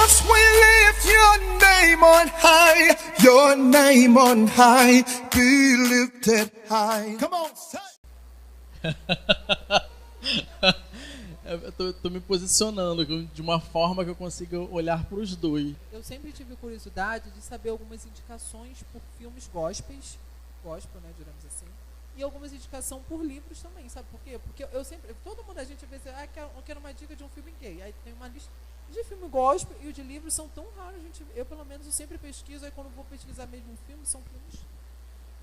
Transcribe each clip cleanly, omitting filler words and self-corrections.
Jesus, we lift your name on high. Your name on high. Be lifted high. Come on, say. Eu tô me posicionando de uma forma que eu consiga olhar para os dois. Eu sempre tive curiosidade de saber algumas indicações por filmes gospels, gospel, né, digamos assim, e algumas indicações por livros também, sabe por quê? Porque eu sempre, todo mundo, a gente às vezes, eu quero uma dica de um filme gay, aí tem uma lista de filme gospel e o de livros são tão raros, eu pelo menos eu sempre pesquiso, aí quando vou pesquisar mesmo um filme, são filmes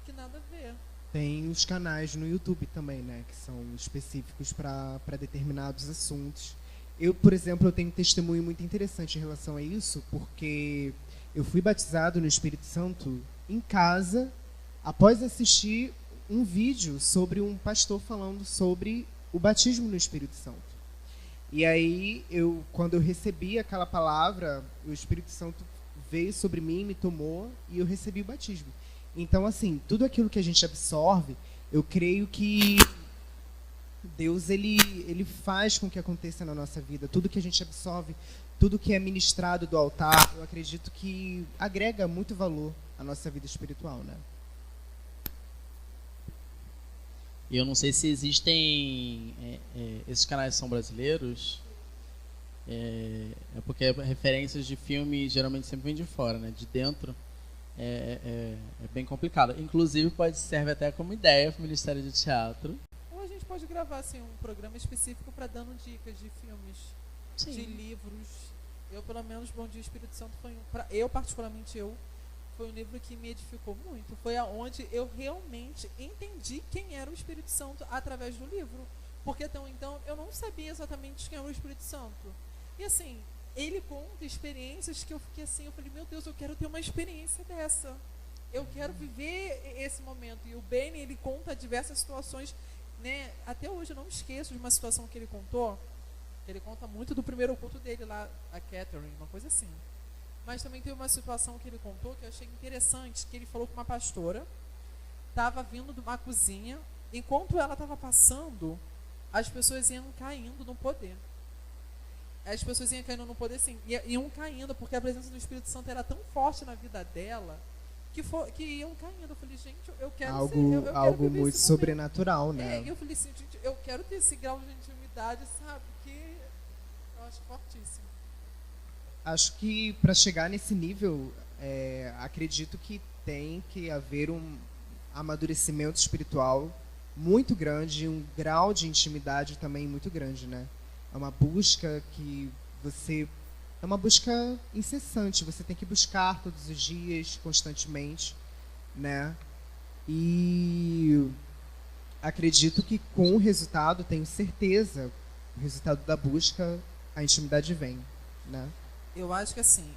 que nada a ver. Tem os canais no YouTube também, né, que são específicos para determinados assuntos. Eu, por exemplo, eu tenho um testemunho muito interessante em relação a isso, porque eu fui batizado no Espírito Santo em casa, após assistir um vídeo sobre um pastor falando sobre o batismo no Espírito Santo. E aí, quando eu recebi aquela palavra, o Espírito Santo veio sobre mim, me tomou, e eu recebi o batismo. Então, assim, tudo aquilo que a gente absorve, eu creio que Deus, ele faz com que aconteça na nossa vida. Tudo que a gente absorve, tudo que é ministrado do altar, eu acredito que agrega muito valor à nossa vida espiritual, né? E eu não sei se existem... esses canais são brasileiros, porque referências de filme geralmente sempre vêm de fora, né? De dentro é bem complicado. Inclusive serve até como ideia para o Ministério de Teatro. Ou a gente pode gravar assim, um programa específico para dando dicas de filmes, sim, de livros. Eu, pelo menos, Bom Dia Espírito Santo foi foi um livro que me edificou muito. Foi aonde eu realmente entendi quem era o Espírito Santo através do livro. Porque até então eu não sabia exatamente quem era o Espírito Santo. E assim, ele conta experiências que eu fiquei assim, eu falei, meu Deus, eu quero ter uma experiência dessa. Eu quero viver esse momento. E o Benny, ele conta diversas situações, né? Até hoje eu não esqueço de uma situação que ele contou. Ele conta muito do primeiro culto dele lá, a Catherine, uma coisa assim. Mas também tem uma situação que ele contou que eu achei interessante, que ele falou com uma pastora, estava vindo de uma cozinha, enquanto ela estava passando, as pessoas iam caindo no poder. As pessoas iam caindo no poder, sim, iam caindo, porque a presença do Espírito Santo era tão forte na vida dela, que iam caindo. Eu falei, gente, eu quero algo muito sobrenatural, né? Eu falei assim, gente, eu quero ter esse grau de intimidade, sabe? Que eu acho fortíssimo. Acho que para chegar nesse nível, acredito que tem que haver um amadurecimento espiritual muito grande, um grau de intimidade também muito grande, né? É uma busca é uma busca incessante, você tem que buscar todos os dias, constantemente, né? E acredito que com o resultado, tenho certeza, o resultado da busca, a intimidade vem, né? Eu acho que assim,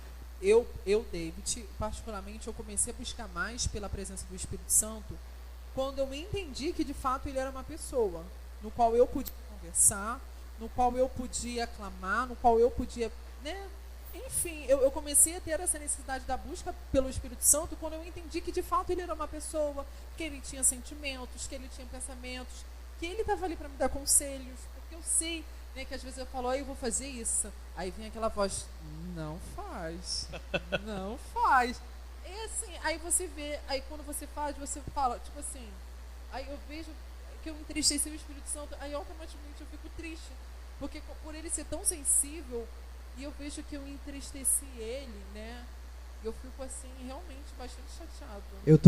David, particularmente, eu comecei a buscar mais pela presença do Espírito Santo quando eu entendi que, de fato, ele era uma pessoa no qual eu podia conversar, no qual eu podia clamar, no qual eu podia, né? Enfim, eu comecei a ter essa necessidade da busca pelo Espírito Santo quando eu entendi que, de fato, ele era uma pessoa, que ele tinha sentimentos, que ele tinha pensamentos, que ele estava ali para me dar conselhos, porque eu sei, né, que às vezes eu falo, eu vou fazer isso, aí vem aquela voz, não faz, não faz. É assim, aí você vê, aí quando você faz, você fala, tipo assim, aí eu vejo que eu entristeci o Espírito Santo, aí automaticamente eu fico triste, porque por ele ser tão sensível, e eu vejo que eu entristeci ele, né, eu fico assim, realmente bastante chateado. Eu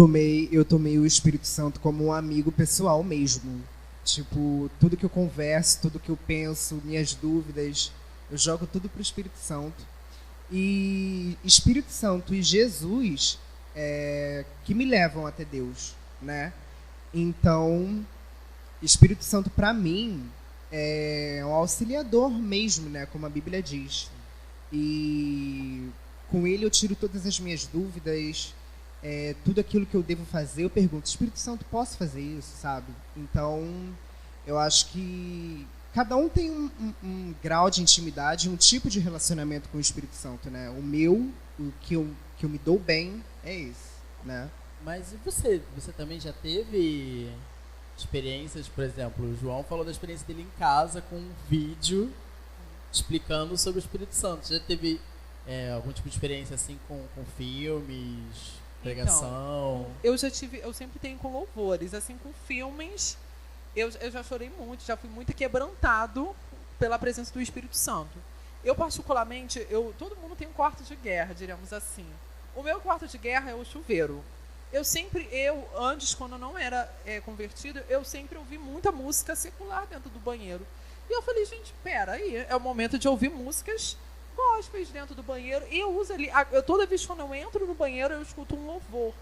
tomei o Espírito Santo como um amigo pessoal mesmo. Tipo, tudo que eu converso, tudo que eu penso, minhas dúvidas, eu jogo tudo pro Espírito Santo. E Espírito Santo e Jesus que me levam até Deus, né? Então, Espírito Santo para mim é um auxiliador mesmo, né? Como a Bíblia diz. E com ele eu tiro todas as minhas dúvidas, tudo aquilo que eu devo fazer, eu pergunto, Espírito Santo, posso fazer isso, sabe? Então, eu acho que cada um tem um grau de intimidade, um tipo de relacionamento com o Espírito Santo, né? O que eu me dou bem é esse, né? Mas e você? Você também já teve experiências, por exemplo, o João falou da experiência dele em casa com um vídeo explicando sobre o Espírito Santo. Já teve algum tipo de experiência assim com filmes, pregação? Eu sempre tenho com louvores, assim, com filmes, eu já chorei muito, já fui muito quebrantado pela presença do Espírito Santo. Eu, particularmente, todo mundo tem um quarto de guerra, diríamos assim. O meu quarto de guerra é o chuveiro. Antes, quando eu não era convertido, eu sempre ouvi muita música secular dentro do banheiro. E eu falei, gente, pera aí, é o momento de ouvir músicas gospels dentro do banheiro. E eu uso ali, toda vez quando eu entro no banheiro, eu escuto um louvor.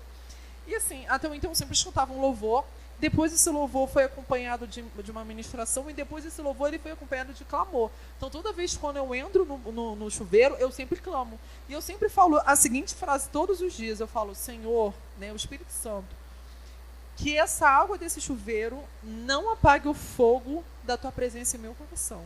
E assim, até então eu sempre escutava um louvor. Depois esse louvor foi acompanhado de uma ministração, e depois esse louvor ele foi acompanhado de clamor. Então toda vez quando eu entro no chuveiro, eu sempre clamo. E eu sempre falo a seguinte frase todos os dias, eu falo, Senhor, né, o Espírito Santo, que essa água desse chuveiro não apague o fogo da tua presença em meu coração.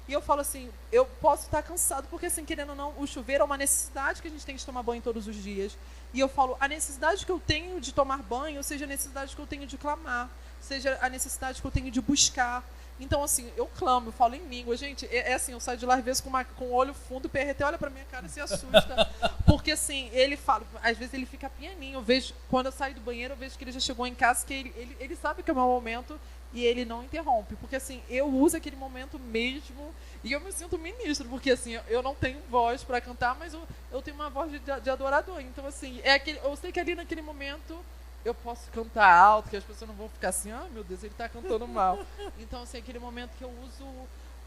E eu falo assim, eu posso estar cansado, porque assim, querendo ou não, o chuveiro é uma necessidade que a gente tem de tomar banho todos os dias. E eu falo, a necessidade que eu tenho de tomar banho, seja a necessidade que eu tenho de clamar, seja a necessidade que eu tenho de buscar. Então, assim, eu clamo, eu falo em língua. Gente, assim, eu saio de lá às vezes com o olho fundo, o PRT olha pra minha cara e se assusta. Porque, assim, ele fala, às vezes ele fica pianinho. Eu vejo, quando eu saio do banheiro, eu vejo que ele já chegou em casa, que ele sabe que é o meu momento e ele não interrompe. Porque, assim, eu uso aquele momento mesmo e eu me sinto ministro. Porque, assim, eu não tenho voz pra cantar, mas eu tenho uma voz de adorador. Então, assim, eu sei que ali naquele momento eu posso cantar alto, que as pessoas não vão ficar assim, meu Deus, ele está cantando mal. Então, assim, aquele momento que eu uso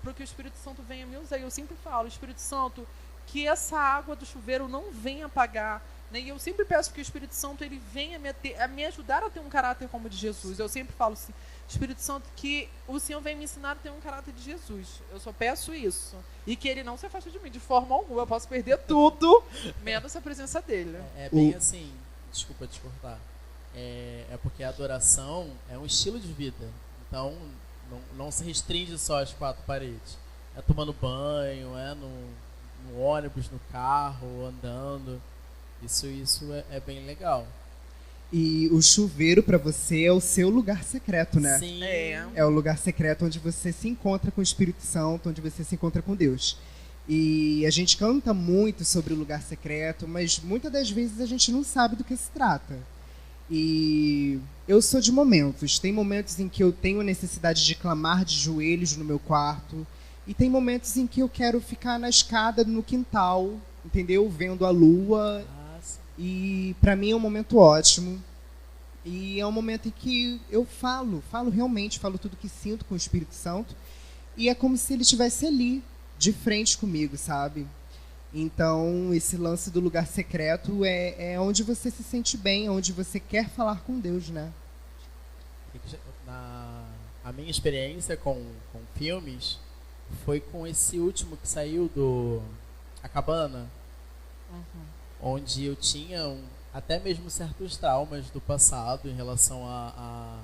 para que o Espírito Santo venha me usar. E eu sempre falo, Espírito Santo, que essa água do chuveiro não venha apagar. Né? E eu sempre peço que o Espírito Santo ele venha a me ajudar a ter um caráter como o de Jesus. Eu sempre falo assim, Espírito Santo, que o Senhor venha me ensinar a ter um caráter de Jesus. Eu só peço isso. E que ele não se afaste de mim, de forma alguma. Eu posso perder tudo, menos a presença dele. É bem assim, desculpa te cortar. É porque a adoração é um estilo de vida. Então, não se restringe só às quatro paredes. É tomando banho, no ônibus, no carro, andando. Isso é bem legal. E o chuveiro para você é o seu lugar secreto, né? Sim. É o lugar secreto onde você se encontra com o Espírito Santo, onde você se encontra com Deus. E a gente canta muito sobre o lugar secreto, mas muitas das vezes a gente não sabe do que se trata. E eu sou de momentos. Tem momentos em que eu tenho a necessidade de clamar de joelhos no meu quarto. E tem momentos em que eu quero ficar na escada, no quintal, entendeu? Vendo a lua. E pra mim é um momento ótimo. E é um momento em que eu falo realmente, falo tudo que sinto com o Espírito Santo. E é como se ele estivesse ali, de frente comigo, sabe? Então, esse lance do lugar secreto é onde você se sente bem, onde você quer falar com Deus, né? A minha experiência com filmes foi com esse último que saiu do A Cabana, onde eu tinha até mesmo certos traumas do passado em relação à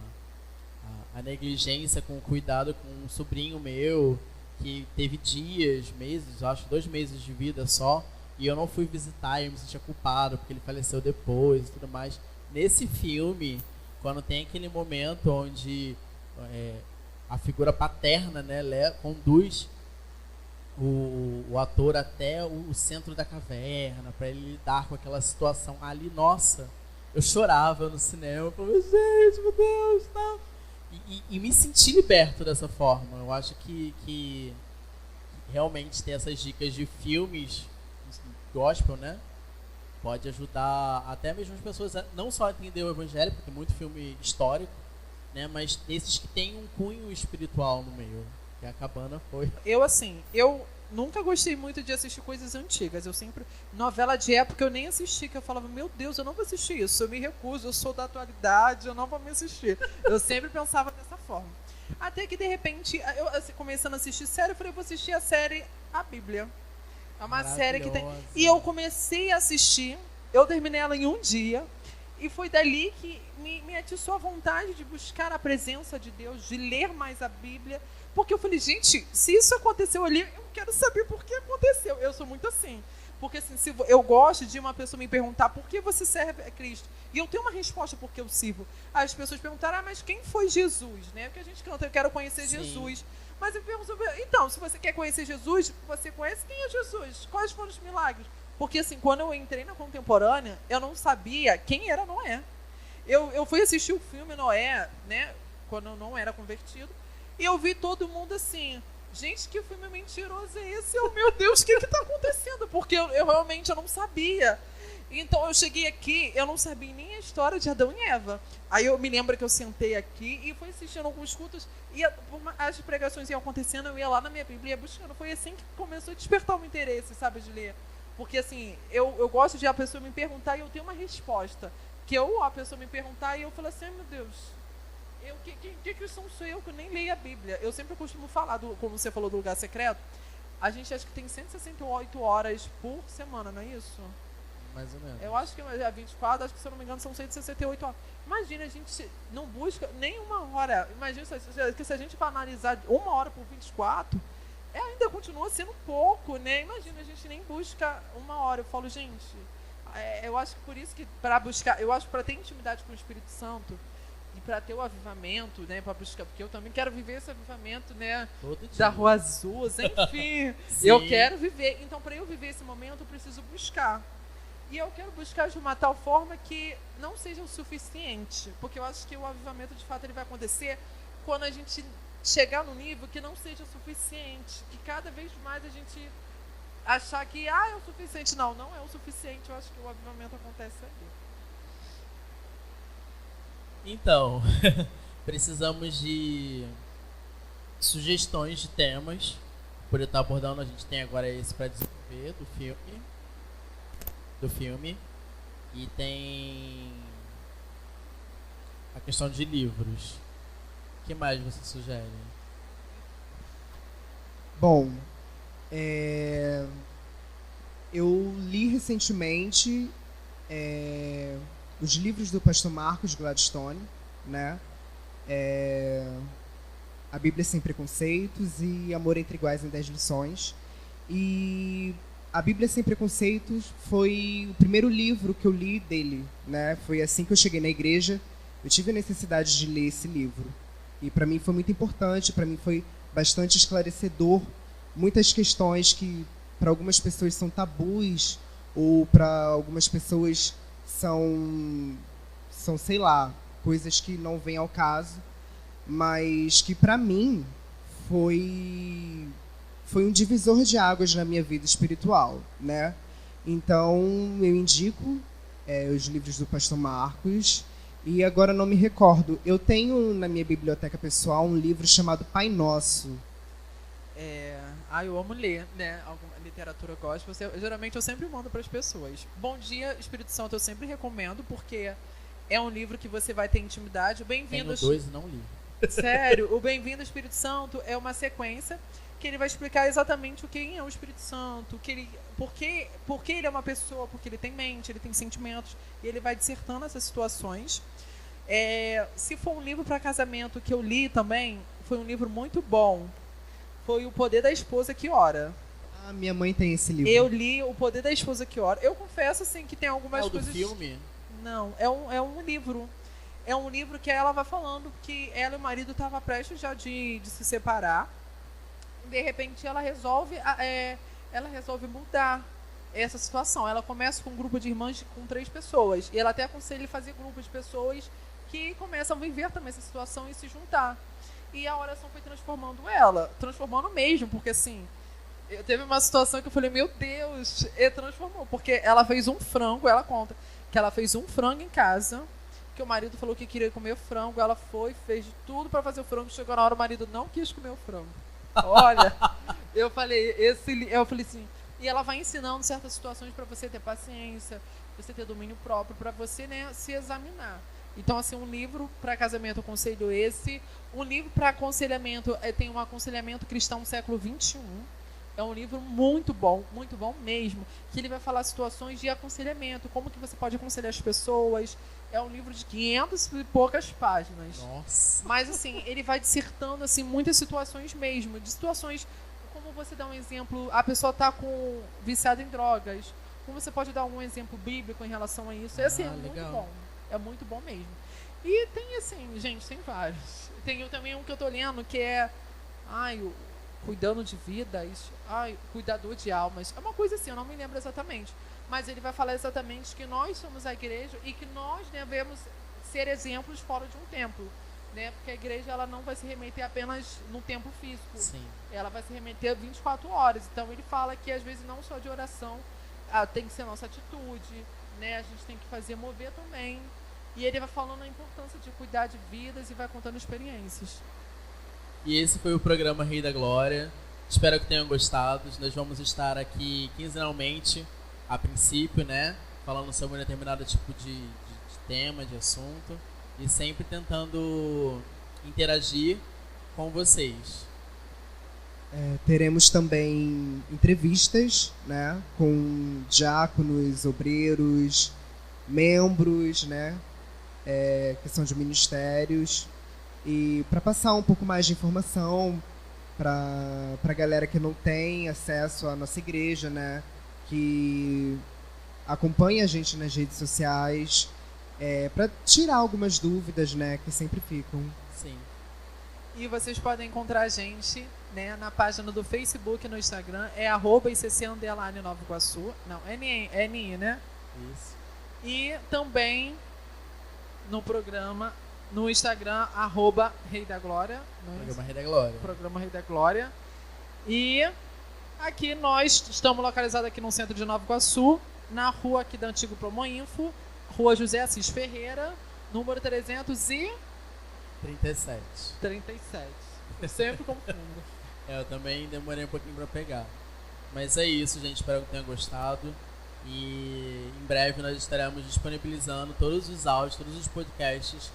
negligência com o cuidado com um sobrinho meu, que teve dias, meses, acho 2 meses de vida só, e eu não fui visitar, e eu me sentia culpado porque ele faleceu depois e tudo mais. Nesse filme, quando tem aquele momento onde a figura paterna, né, conduz o ator até o centro da caverna para ele lidar com aquela situação ali, nossa, eu chorava no cinema, eu falei, gente, meu Deus, tá? E me senti liberto dessa forma. Eu acho que realmente ter essas dicas de filmes gospel, né, pode ajudar até mesmo as pessoas a não só entender o evangelho, porque tem muito filme histórico, né, mas esses que tem um cunho espiritual no meio. E A Cabana foi. Eu nunca gostei muito de assistir coisas antigas. Eu sempre, novela de época eu nem assisti, que eu falava, meu Deus, eu não vou assistir isso, eu me recuso, eu sou da atualidade, eu não vou me assistir. Eu sempre pensava dessa forma. Até que de repente, eu começando a assistir série, eu falei, eu vou assistir a série A Bíblia. É uma série que tem. E eu comecei a assistir, eu terminei ela em um dia, e foi dali que me atiçou a vontade de buscar a presença de Deus, de ler mais a Bíblia. Porque eu falei, gente, se isso aconteceu ali, eu quero saber por que aconteceu. Eu sou muito assim. Porque assim, se eu gosto de uma pessoa me perguntar por que você serve a Cristo, e eu tenho uma resposta por que eu sirvo. As pessoas perguntaram, mas quem foi Jesus? Né? Porque a gente canta, eu quero conhecer Jesus. Mas eu pergunto, então, se você quer conhecer Jesus, você conhece quem é Jesus? Quais foram os milagres? Porque assim, quando eu entrei na contemporânea, eu não sabia quem era Noé. Eu fui assistir o filme Noé, né, quando eu não era convertido, e eu vi todo mundo assim, gente, que filme mentiroso é esse? Oh, meu Deus, o que está acontecendo? Porque eu realmente não sabia. Então eu cheguei aqui, eu não sabia nem a história de Adão e Eva. Aí eu me lembro que eu sentei aqui e fui assistindo alguns cultos, e as pregações iam acontecendo, eu ia lá na minha Bíblia buscando. Foi assim que começou a despertar o interesse, sabe, de ler. Porque assim, eu gosto de a pessoa me perguntar e eu tenho uma resposta. Que a pessoa me perguntar e eu falo assim, meu Deus, que cristão sou eu que eu nem leio a Bíblia? Eu sempre costumo falar, como você falou do lugar secreto, a gente acha que tem 168 horas por semana, não é isso? Mais ou menos. Eu acho que é 24, acho que se eu não me engano são 168 horas. Imagina, a gente não busca nem uma hora. Imagina que se a gente for analisar 1 hora por 24, ainda continua sendo pouco, né? Imagina, a gente nem busca 1 hora. Eu falo, gente, eu acho que por isso que para buscar, eu acho que para ter intimidade com o Espírito Santo e para ter o avivamento, né, para buscar, porque eu também quero viver esse avivamento, né, da Rua Azul, enfim, eu quero viver. Então, para eu viver esse momento, eu preciso buscar. E eu quero buscar de uma tal forma que não seja o suficiente, porque eu acho que o avivamento, de fato, ele vai acontecer quando a gente chegar no nível que não seja suficiente, que cada vez mais a gente achar que é o suficiente. Não é o suficiente. Eu acho que o avivamento acontece ali. Então, precisamos de sugestões de temas por estar abordando. A gente tem agora esse para desenvolver do filme e tem a questão de livros. O que mais você sugere? Bom, eu li recentemente os livros do pastor Marcos Gladstone, né? A Bíblia Sem Preconceitos e Amor Entre Iguais em 10 Lições. E a Bíblia Sem Preconceitos foi o primeiro livro que eu li dele, né? Foi assim que eu cheguei na igreja. Eu tive a necessidade de ler esse livro. E para mim foi muito importante, para mim foi bastante esclarecedor. Muitas questões que para algumas pessoas são tabus, ou para algumas pessoas são, sei lá, coisas que não vêm ao caso, mas que para mim foi um divisor de águas na minha vida espiritual, né? Então eu indico os livros do pastor Marcos. E agora não me recordo. Eu tenho na minha biblioteca pessoal um livro chamado Pai Nosso. Eu amo ler, né? Alguma literatura gospel. Geralmente eu sempre mando para as pessoas. Bom Dia, Espírito Santo, eu sempre recomendo, porque é um livro que você vai ter intimidade. Tenho 2 e não li. Sério, o Bem-vindo Espírito Santo é uma sequência que ele vai explicar exatamente quem é o Espírito Santo, por que ele é uma pessoa, porque ele tem mente, ele tem sentimentos, e ele vai dissertando essas situações. Se for um livro para casamento que eu li também, foi um livro muito bom. Foi O Poder da Esposa que Ora. Minha mãe tem esse livro. Eu li O Poder da Esposa que Ora. Eu confesso assim que tem algumas coisas... É o do filme? Não, é um livro. É um livro que ela vai falando que ela e o marido estavam prestes já de se separar. De repente ela resolve mudar essa situação. Ela começa com um grupo de irmãs com 3 pessoas. E ela até aconselha ele fazer grupo de pessoas que começam a viver também essa situação e se juntar. E a oração foi transformando mesmo, porque assim, teve uma situação que eu falei, meu Deus, e transformou, porque ela fez um frango, ela conta que ela fez um frango em casa, que o marido falou que queria comer frango, ela fez tudo para fazer o frango, chegou na hora o marido não quis comer o frango. Olha, eu falei assim, e ela vai ensinando certas situações para você ter paciência, você ter domínio próprio, para você, né, se examinar. Então, assim, um livro para casamento eu aconselho esse. Um livro para aconselhamento, tem um aconselhamento cristão século XXI. É um livro muito bom mesmo, que ele vai falar situações de aconselhamento, como que você pode aconselhar as pessoas. É um livro de 500 e poucas páginas. Nossa. Mas, assim, ele vai dissertando, assim, muitas situações mesmo. De situações, como você dá um exemplo, a pessoa está viciada em drogas. Como você pode dar um exemplo bíblico em relação a isso? Assim, é muito bom. É muito bom mesmo. E tem assim, gente, tem vários. Tem também um que eu tô lendo que é cuidando de vidas, cuidador de almas. É uma coisa assim, eu não me lembro exatamente. Mas ele vai falar exatamente que nós somos a igreja e que nós devemos ser exemplos fora de um templo. Né? Porque a igreja ela não vai se remeter apenas no templo físico. Sim. Ela vai se remeter 24 horas. Então ele fala que às vezes não só de oração tem que ser nossa atitude, né? A gente tem que fazer mover também. E ele vai falando a importância de cuidar de vidas e vai contando experiências. E esse foi o programa Rei da Glória. Espero que tenham gostado. Nós vamos estar aqui quinzenalmente, a princípio, né? Falando sobre um determinado tipo de tema, de assunto. E sempre tentando interagir com vocês. Teremos também entrevistas, né, com diáconos, obreiros, membros, né, que são de ministérios, e para passar um pouco mais de informação para a galera que não tem acesso à nossa igreja, né, que acompanha a gente nas redes sociais, para tirar algumas dúvidas, né, que sempre ficam. Sim. E vocês podem encontrar a gente, né, na página do Facebook e no Instagram, @ICC_Nova Iguaçu. Não, NI, né? Isso. E também no programa, no Instagram, @Rei da Glória. Programa Rei da Glória. Programa Rei da Glória. E aqui nós estamos localizados aqui no centro de Nova Iguaçu, na rua aqui da Antigo Promoinfo, Rua José Assis Ferreira, número 337. Eu sempre confundo. Eu também demorei um pouquinho pra pegar. Mas é isso, gente. Espero que tenham gostado. E em breve nós estaremos disponibilizando todos os áudios, todos os podcasts,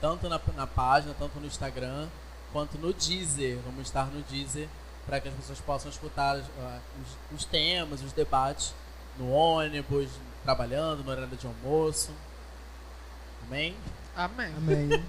tanto na página, tanto no Instagram, quanto no Deezer. Vamos estar no Deezer para que as pessoas possam escutar os temas, os debates no ônibus, trabalhando, no horário de almoço. Amém? Amém. Amém.